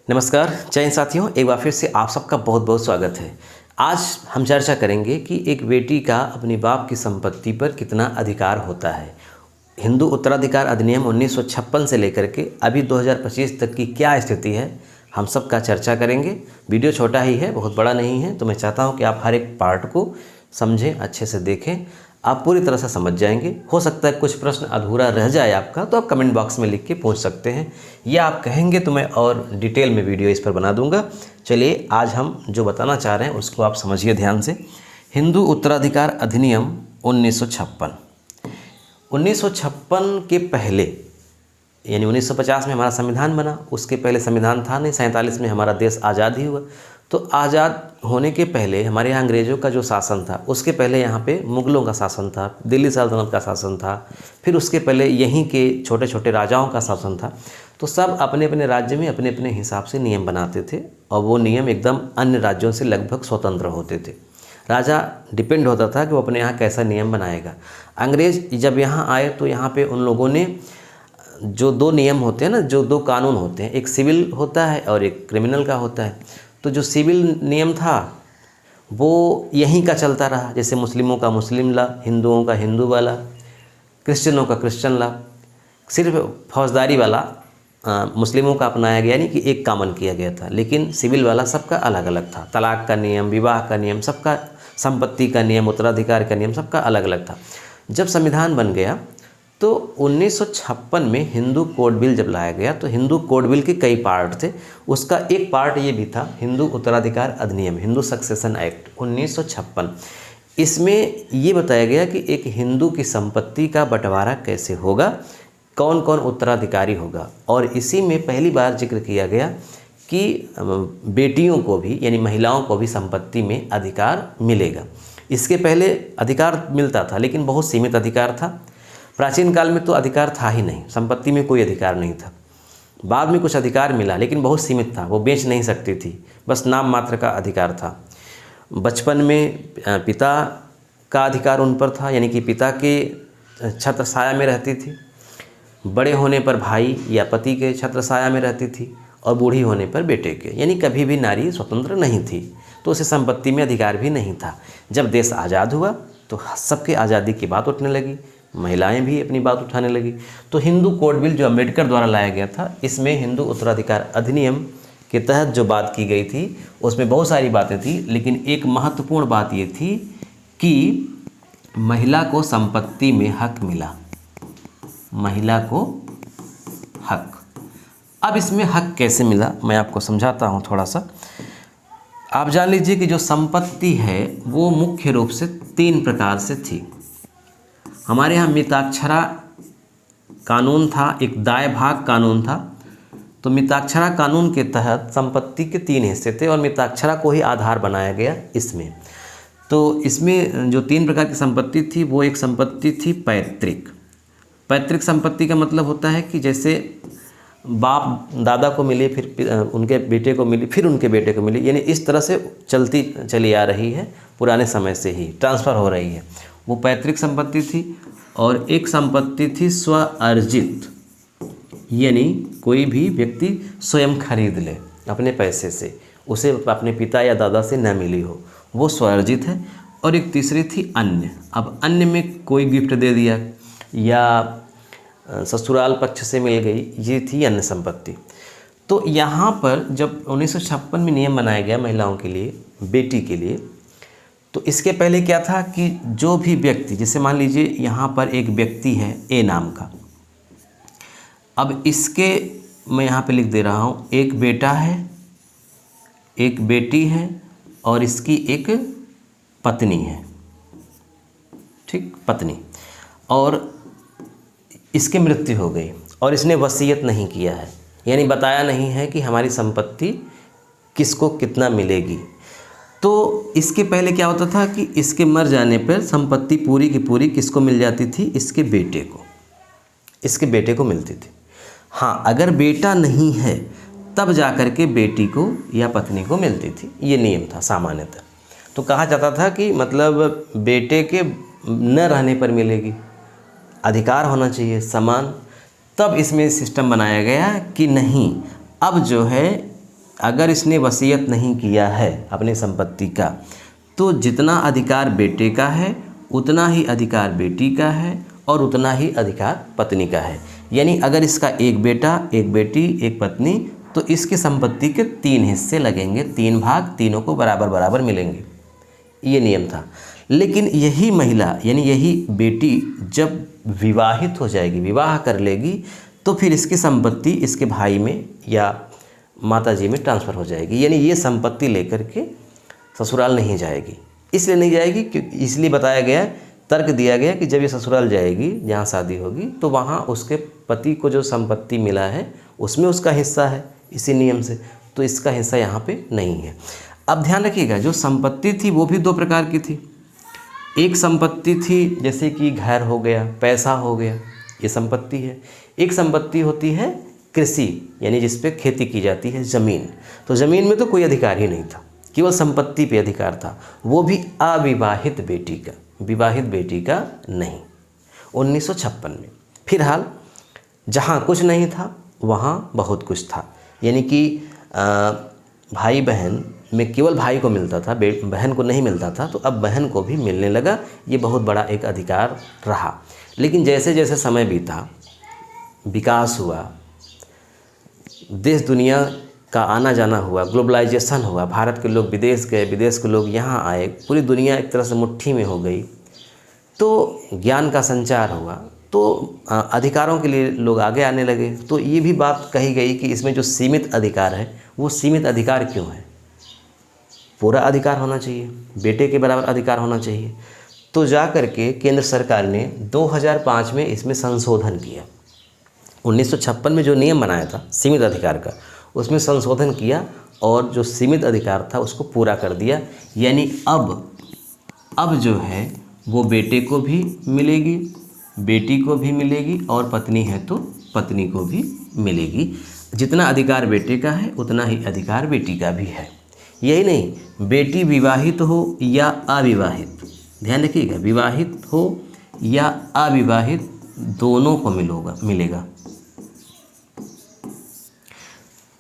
नमस्कार जय हिंद साथियों, एक बार फिर से आप सबका बहुत बहुत स्वागत है। आज हम चर्चा करेंगे कि एक बेटी का अपने बाप की संपत्ति पर कितना अधिकार होता है। हिंदू उत्तराधिकार अधिनियम 1956 से लेकर के अभी 2025 तक की क्या स्थिति है, हम सब का चर्चा करेंगे। वीडियो छोटा ही है, बहुत बड़ा नहीं है, तो मैं चाहता हूँ कि आप हर एक पार्ट को समझें, अच्छे से देखें, आप पूरी तरह से समझ जाएंगे। हो सकता है कुछ प्रश्न अधूरा रह जाए आपका, तो आप कमेंट बॉक्स में लिख के पूछ सकते हैं, या आप कहेंगे तो मैं और डिटेल में वीडियो इस पर बना दूंगा। चलिए आज हम जो बताना चाह रहे हैं उसको आप समझिए ध्यान से। हिंदू उत्तराधिकार अधिनियम 1956 के पहले, यानी 1950 में हमारा संविधान बना, उसके पहले संविधान था नहीं। 47 में हमारा देश आज़ाद ही हुआ। तो आज़ाद होने के पहले हमारे यहाँ अंग्रेज़ों का जो शासन था, उसके पहले यहाँ पे मुग़लों का शासन था, दिल्ली सल्तनत का शासन था, फिर उसके पहले यहीं के छोटे छोटे राजाओं का शासन था। तो सब अपने अपने राज्य में अपने अपने हिसाब से नियम बनाते थे, और वो नियम एकदम अन्य राज्यों से लगभग स्वतंत्र होते थे। राजा डिपेंड होता था कि वो अपने यहाँ कैसा नियम बनाएगा। अंग्रेज़ जब यहाँ आए तो यहाँ पर उन लोगों ने जो दो नियम होते हैं ना, जो दो कानून होते हैं, एक सिविल होता है और एक क्रिमिनल का होता है। तो जो सिविल नियम था वो यहीं का चलता रहा, जैसे मुस्लिमों का मुस्लिम ला, हिंदुओं का हिंदू वाला, क्रिश्चियनों का क्रिश्चियन ला। सिर्फ फौजदारी वाला मुस्लिमों का अपनाया गया, नहीं कि एक कॉमन किया गया था, लेकिन सिविल वाला सबका अलग अलग था। तलाक का नियम, विवाह का नियम, सबका, संपत्ति का नियम, उत्तराधिकार का नियम, सबका अलग अलग था। जब संविधान बन गया तो 1956 में हिंदू कोड बिल जब लाया गया, तो हिंदू कोड बिल के कई पार्ट थे। उसका एक पार्ट ये भी था, हिंदू उत्तराधिकार अधिनियम, हिंदू सक्सेशन एक्ट 1956। इसमें ये बताया गया कि एक हिंदू की संपत्ति का बंटवारा कैसे होगा, कौन कौन उत्तराधिकारी होगा, और इसी में पहली बार जिक्र किया गया कि बेटियों को भी, यानी महिलाओं को भी संपत्ति में अधिकार मिलेगा। इसके पहले अधिकार मिलता था, लेकिन बहुत सीमित अधिकार था। प्राचीन काल में तो अधिकार था ही नहीं, संपत्ति में कोई अधिकार नहीं था। बाद में कुछ अधिकार मिला, लेकिन बहुत सीमित था, वो बेच नहीं सकती थी, बस नाम मात्र का अधिकार था। बचपन में पिता का अधिकार उन पर था, यानी कि पिता के छत्र छाया में रहती थी। बड़े होने पर भाई या पति के छत्र छाया में रहती थी, और बूढ़ी होने पर बेटे के, यानी कभी भी नारी स्वतंत्र नहीं थी, तो उसे संपत्ति में अधिकार भी नहीं था। जब देश आज़ाद हुआ तो सबके आज़ादी की बात उठने लगी, महिलाएं भी अपनी बात उठाने लगी। तो हिंदू कोड बिल जो अम्बेडकर द्वारा लाया गया था, इसमें हिंदू उत्तराधिकार अधिनियम के तहत जो बात की गई थी, उसमें बहुत सारी बातें थी, लेकिन एक महत्वपूर्ण बात ये थी कि महिला को संपत्ति में हक मिला, महिला को हक। अब इसमें हक कैसे मिला, मैं आपको समझाता हूँ थोड़ा सा। आप जान लीजिए कि जो संपत्ति है वो मुख्य रूप से 3 प्रकार से थी। हमारे यहाँ मिताक्षरा कानून था, एक दाय भाग कानून था। तो मिताक्षरा कानून के तहत संपत्ति के 3 हिस्से थे, और मिताक्षरा को ही आधार बनाया गया इसमें। तो इसमें जो 3 प्रकार की संपत्ति थी, वो एक संपत्ति थी पैतृक। पैतृक संपत्ति का मतलब होता है कि जैसे बाप दादा को मिली, फिर उनके बेटे को मिली, फिर उनके बेटे को मिली, यानी इस तरह से चलती चली आ रही है, पुराने समय से ही ट्रांसफ़र हो रही है, वो पैतृक संपत्ति थी। और एक संपत्ति थी स्व अर्जित, यानी कोई भी व्यक्ति स्वयं खरीद ले अपने पैसे से, उसे अपने पिता या दादा से न मिली हो, वो स्व अर्जित है। और एक तीसरी थी अन्य। अब अन्य में कोई गिफ्ट दे दिया या ससुराल पक्ष से मिल गई, ये थी अन्य संपत्ति। तो यहाँ पर जब 1956 में नियम बनाया गया महिलाओं के लिए, बेटी के लिए, तो इसके पहले क्या था कि जो भी व्यक्ति, जैसे मान लीजिए यहाँ पर एक व्यक्ति है ए नाम का, अब इसके मैं यहाँ पे लिख दे रहा हूँ, एक बेटा है, एक बेटी है, और इसकी एक पत्नी है, ठीक, पत्नी, और इसकी मृत्यु हो गई, और इसने वसीयत नहीं किया है, यानी बताया नहीं है कि हमारी संपत्ति किसको कितना मिलेगी। तो इसके पहले क्या होता था कि इसके मर जाने पर संपत्ति पूरी की पूरी किसको मिल जाती थी, इसके बेटे को, इसके बेटे को मिलती थी। हाँ, अगर बेटा नहीं है तब जाकर के बेटी को या पत्नी को मिलती थी, ये नियम था सामान्यतः। तो कहा जाता था कि मतलब बेटे के न रहने पर मिलेगी, अधिकार होना चाहिए समान। तब इसमें सिस्टम बनाया गया कि नहीं, अब जो है अगर इसने वसीयत नहीं किया है अपनी संपत्ति का, तो जितना अधिकार बेटे का है उतना ही अधिकार बेटी का है और उतना ही अधिकार पत्नी का है। यानी अगर इसका एक बेटा, एक बेटी, एक पत्नी, तो इसकी संपत्ति के 3 हिस्से लगेंगे, 3 भाग, तीनों को बराबर बराबर मिलेंगे। ये नियम था। लेकिन यही महिला यानी यही बेटी जब विवाहित हो जाएगी, विवाह कर लेगी, तो फिर इसकी संपत्ति इसके भाई में या माताजी में ट्रांसफ़र हो जाएगी। यानी ये संपत्ति लेकर के ससुराल नहीं जाएगी। इसलिए नहीं जाएगी क्योंकि इसलिए बताया गया, तर्क दिया गया कि जब ये ससुराल जाएगी, जहाँ शादी होगी, तो वहाँ उसके पति को जो संपत्ति मिला है उसमें उसका हिस्सा है इसी नियम से, तो इसका हिस्सा यहाँ पे नहीं है। अब ध्यान रखिएगा, जो संपत्ति थी वो भी 2 प्रकार की थी। एक संपत्ति थी जैसे कि घर हो गया, पैसा हो गया, ये संपत्ति है। एक संपत्ति होती है कृषि, यानी जिस पे खेती की जाती है, ज़मीन। तो ज़मीन में तो कोई अधिकार ही नहीं था, केवल संपत्ति पे अधिकार था, वो भी अविवाहित बेटी का, विवाहित बेटी का नहीं। 1956 में फिलहाल जहाँ कुछ नहीं था वहाँ बहुत कुछ था। यानी कि भाई बहन में केवल भाई को मिलता था, बहन को नहीं मिलता था, तो अब बहन को भी मिलने लगा। ये बहुत बड़ा एक अधिकार रहा। लेकिन जैसे जैसे समय बीता, विकास हुआ, देश दुनिया का आना जाना हुआ, ग्लोबलाइजेशन हुआ, भारत के लोग विदेश गए, विदेश के लोग यहाँ आए, पूरी दुनिया एक तरह से मुट्ठी में हो गई, तो ज्ञान का संचार हुआ, तो अधिकारों के लिए लोग आगे आने लगे। तो ये भी बात कही गई कि इसमें जो सीमित अधिकार है वो सीमित अधिकार क्यों है, पूरा अधिकार होना चाहिए, बेटे के बराबर अधिकार होना चाहिए। तो जा कर के केंद्र सरकार ने 2005 में इसमें संशोधन किया। 1956 में जो नियम बनाया था सीमित अधिकार का, उसमें संशोधन किया और जो सीमित अधिकार था उसको पूरा कर दिया। यानी अब जो है वो बेटे को भी मिलेगी, बेटी को भी मिलेगी, और पत्नी है तो पत्नी को भी मिलेगी। जितना अधिकार बेटे का है उतना ही अधिकार बेटी का भी है। यही नहीं, बेटी विवाहित हो या अविवाहित, ध्यान रखिएगा, विवाहित हो या अविवाहित दोनों को मिलेगा।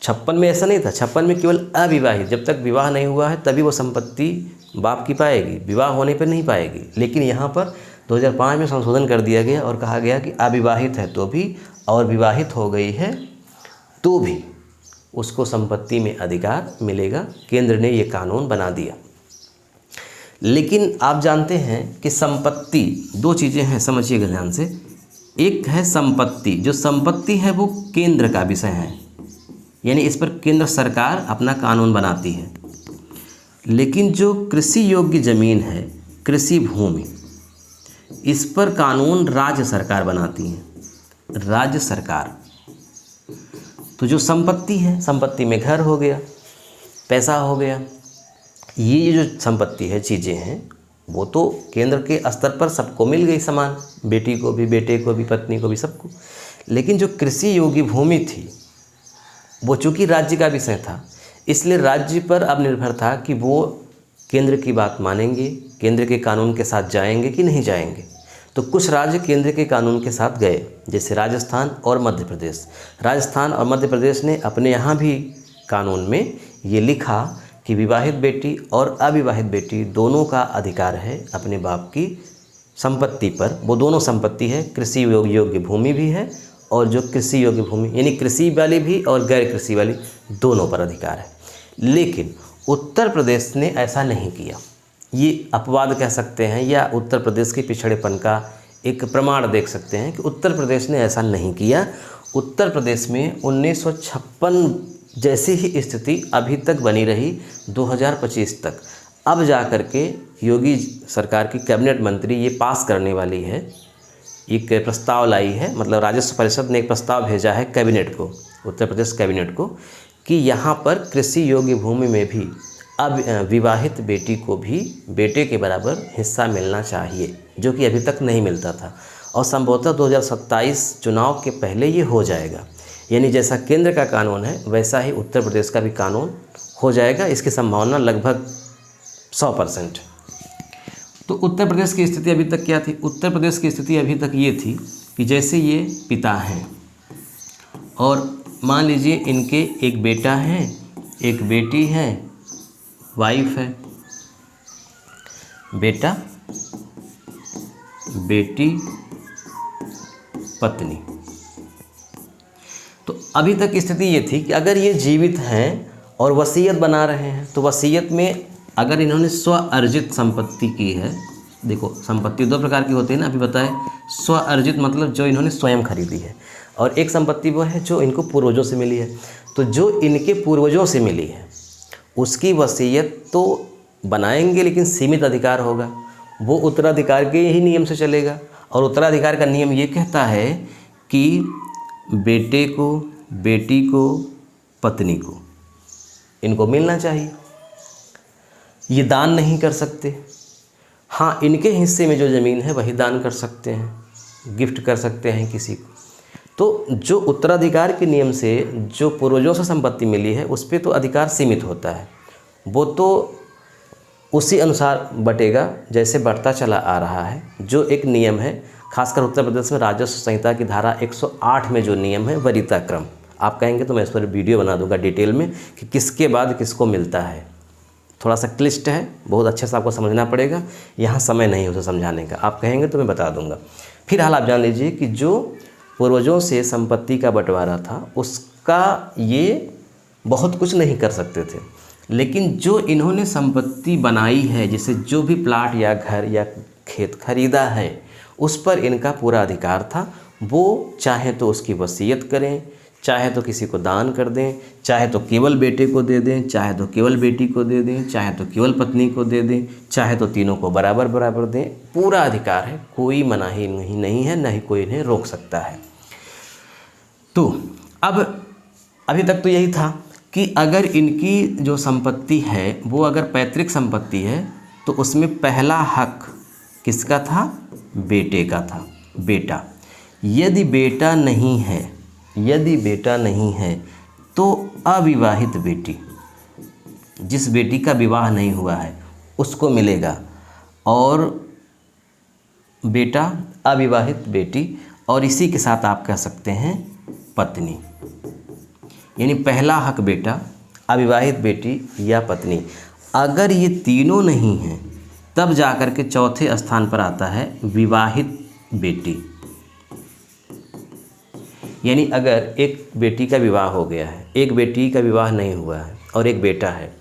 56 में ऐसा नहीं था। 56 में केवल अविवाहित, जब तक विवाह नहीं हुआ है तभी वो संपत्ति बाप की पाएगी, विवाह होने पर नहीं पाएगी। लेकिन यहाँ पर 2005 में संशोधन कर दिया गया और कहा गया कि अविवाहित है तो भी और विवाहित हो गई है तो भी उसको संपत्ति में अधिकार मिलेगा। केंद्र ने ये कानून बना दिया। लेकिन आप जानते हैं कि संपत्ति 2 चीज़ें हैं, समझिएगा ध्यान से। एक है संपत्ति, जो संपत्ति है वो केंद्र का विषय है, यानी इस पर केंद्र सरकार अपना कानून बनाती है। लेकिन जो कृषि योग्य ज़मीन है, कृषि भूमि, इस पर कानून राज्य सरकार बनाती है, राज्य सरकार। तो जो संपत्ति है, संपत्ति में घर हो गया, पैसा हो गया, ये जो संपत्ति है, चीज़ें हैं, वो तो केंद्र के स्तर पर सबको मिल गई समान, बेटी को भी, बेटे को भी, पत्नी को भी, सबको। लेकिन जो कृषि योग्य भूमि थी वो चूँकि राज्य का विषय था, इसलिए राज्य पर अब निर्भर था कि वो केंद्र की बात मानेंगे, केंद्र के कानून के साथ जाएंगे कि नहीं जाएंगे। तो कुछ राज्य केंद्र के कानून के साथ गए, जैसे राजस्थान और मध्य प्रदेश। राजस्थान और मध्य प्रदेश ने अपने यहाँ भी कानून में ये लिखा कि विवाहित बेटी और अविवाहित बेटी दोनों का अधिकार है अपने बाप की संपत्ति पर। वो दोनों संपत्ति है, कृषि योग्य भूमि भी है और जो कृषि योग्य भूमि यानी कृषि वाली भी और गैर कृषि वाली, दोनों पर अधिकार है। लेकिन उत्तर प्रदेश ने ऐसा नहीं किया। ये अपवाद कह सकते हैं या उत्तर प्रदेश के पिछड़ेपन का एक प्रमाण देख सकते हैं कि उत्तर प्रदेश ने ऐसा नहीं किया। उत्तर प्रदेश में 1956 जैसी ही स्थिति अभी तक बनी रही 2025 तक। अब जा कर के योगी सरकार की कैबिनेट मंत्री ये पास करने वाली है, एक प्रस्ताव लाई है, मतलब राजस्व परिषद ने एक प्रस्ताव भेजा है कैबिनेट को, उत्तर प्रदेश कैबिनेट को, कि यहाँ पर कृषि योग्य भूमि में भी अब विवाहित बेटी को भी बेटे के बराबर हिस्सा मिलना चाहिए, जो कि अभी तक नहीं मिलता था। और संभवतः 2027 चुनाव के पहले ये हो जाएगा। यानी जैसा केंद्र का कानून है वैसा ही उत्तर प्रदेश का भी कानून हो जाएगा। इसकी संभावना लगभग 100%। तो उत्तर प्रदेश की स्थिति अभी तक क्या थी? उत्तर प्रदेश की स्थिति अभी तक ये थी कि जैसे ये पिता हैं और मान लीजिए इनके एक बेटा है एक बेटी है, वाइफ है, बेटा, बेटी, पत्नी। तो अभी तक स्थिति ये थी कि अगर ये जीवित हैं और वसीयत बना रहे हैं तो वसीयत में अगर इन्होंने स्व अर्जित संपत्ति की है, देखो संपत्ति दो प्रकार की होती है ना, अभी बताएं। स्व अर्जित मतलब जो इन्होंने स्वयं खरीदी है, और एक संपत्ति वो है जो इनको पूर्वजों से मिली है। तो जो इनके पूर्वजों से मिली है उसकी वसीयत तो बनाएंगे, लेकिन सीमित अधिकार होगा, वो उत्तराधिकार के ही नियम से चलेगा। और उत्तराधिकार का नियम ये कहता है कि बेटे को, बेटी को, पत्नी को इनको मिलना चाहिए। ये दान नहीं कर सकते। हाँ, इनके हिस्से में जो ज़मीन है वही दान कर सकते हैं, गिफ्ट कर सकते हैं किसी को। तो जो उत्तराधिकार के नियम से जो पूर्वजों से संपत्ति मिली है उस पर तो अधिकार सीमित होता है, वो तो उसी अनुसार बटेगा जैसे बढ़ता चला आ रहा है। जो एक नियम है, खासकर उत्तर प्रदेश में राजस्व संहिता की धारा 108 में जो नियम है वरीयता क्रम, आप कहेंगे तो मैं इस पर वीडियो बना दूंगा डिटेल में कि किसके बाद किसको मिलता है। थोड़ा सा क्लिष्ट है, बहुत अच्छे से आपको समझना पड़ेगा, यहाँ समय नहीं है उसे समझाने का, आप कहेंगे तो मैं बता दूंगा। फिलहाल आप जान लीजिए कि जो पूर्वजों से संपत्ति का बंटवारा था उसका ये बहुत कुछ नहीं कर सकते थे, लेकिन जो इन्होंने संपत्ति बनाई है, जैसे जो भी प्लाट या घर या खेत खरीदा है उस पर इनका पूरा अधिकार था। वो चाहे तो उसकी वसीयत करें, चाहे तो किसी को दान कर दें, चाहे तो केवल बेटे को दे दें, चाहे तो केवल बेटी को दे दें, चाहे तो केवल पत्नी को दे दें, चाहे तो तीनों को बराबर बराबर दें। पूरा अधिकार है, कोई मनाही नहीं है, न ही कोई इन्हें रोक सकता है। तो अब अभी तक तो यही था कि अगर इनकी जो संपत्ति है वो अगर पैतृक संपत्ति है तो उसमें पहला हक किसका था? बेटे का था, बेटा। यदि बेटा नहीं है, यदि बेटा नहीं है तो अविवाहित बेटी, जिस बेटी का विवाह नहीं हुआ है उसको मिलेगा, और बेटा, अविवाहित बेटी, और इसी के साथ आप कह सकते हैं पत्नी। यानी पहला हक बेटा, अविवाहित बेटी या पत्नी। अगर ये तीनों नहीं हैं तब जाकर के चौथे स्थान पर आता है विवाहित बेटी। यानी अगर एक बेटी का विवाह हो गया है, एक बेटी का विवाह नहीं हुआ है और एक बेटा है,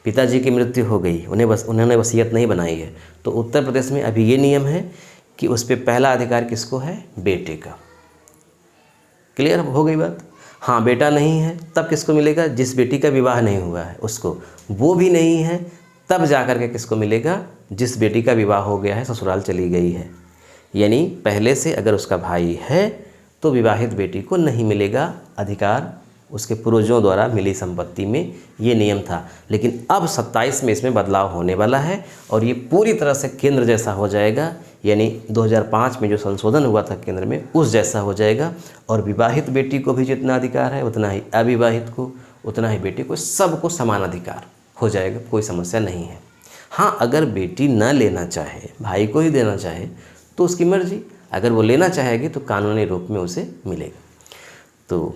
पिताजी की मृत्यु हो गई, उन्होंने वसीयत नहीं बनाई है, तो उत्तर प्रदेश में अभी ये नियम है कि उस पर पहला अधिकार किसको है? बेटे का। क्लियर हो गई बात? हाँ, बेटा नहीं है तब किसको मिलेगा? जिस बेटी का विवाह नहीं हुआ है उसको। वो भी नहीं है तब जाकर के किसको मिलेगा? जिस बेटी का विवाह हो गया है, ससुराल चली गई है। यानी पहले से अगर उसका भाई है तो विवाहित बेटी को नहीं मिलेगा अधिकार, उसके पूर्वजों द्वारा मिली संपत्ति में ये नियम था। लेकिन अब 27 में इसमें बदलाव होने वाला है और ये पूरी तरह से केंद्र जैसा हो जाएगा। यानी 2005 में जो संशोधन हुआ था केंद्र में उस जैसा हो जाएगा, और विवाहित बेटी को भी जितना अधिकार है उतना ही अविवाहित को, उतना ही बेटी को, सबको समान अधिकार हो जाएगा, कोई समस्या नहीं है। हाँ, अगर बेटी न लेना चाहे, भाई को ही देना चाहे तो उसकी मर्जी, अगर वो लेना चाहेगी तो कानूनी रूप में उसे मिलेगा। तो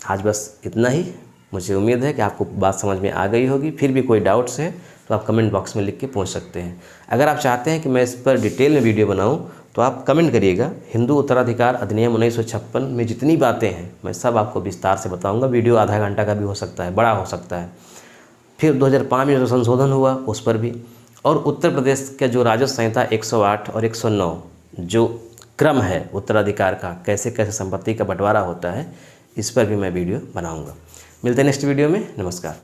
आज बस इतना ही। मुझे उम्मीद है कि आपको बात समझ में आ गई होगी। फिर भी कोई डाउट्स है तो आप कमेंट बॉक्स में लिख के पूछ सकते हैं। अगर आप चाहते हैं कि मैं इस पर डिटेल में वीडियो बनाऊं तो आप कमेंट करिएगा। हिंदू उत्तराधिकार अधिनियम 1956 में जितनी बातें हैं मैं सब आपको विस्तार से बताऊँगा। वीडियो आधा घंटा का भी हो सकता है, बड़ा हो सकता है। फिर 2005 में जो संशोधन हुआ उस पर भी, और उत्तर प्रदेश का जो राजस्व संहिता 108 और 109 जो क्रम है उत्तराधिकार का, कैसे कैसे संपत्ति का बंटवारा होता है, इस पर भी मैं वीडियो बनाऊंगा। मिलते हैं नेक्स्ट वीडियो में। नमस्कार।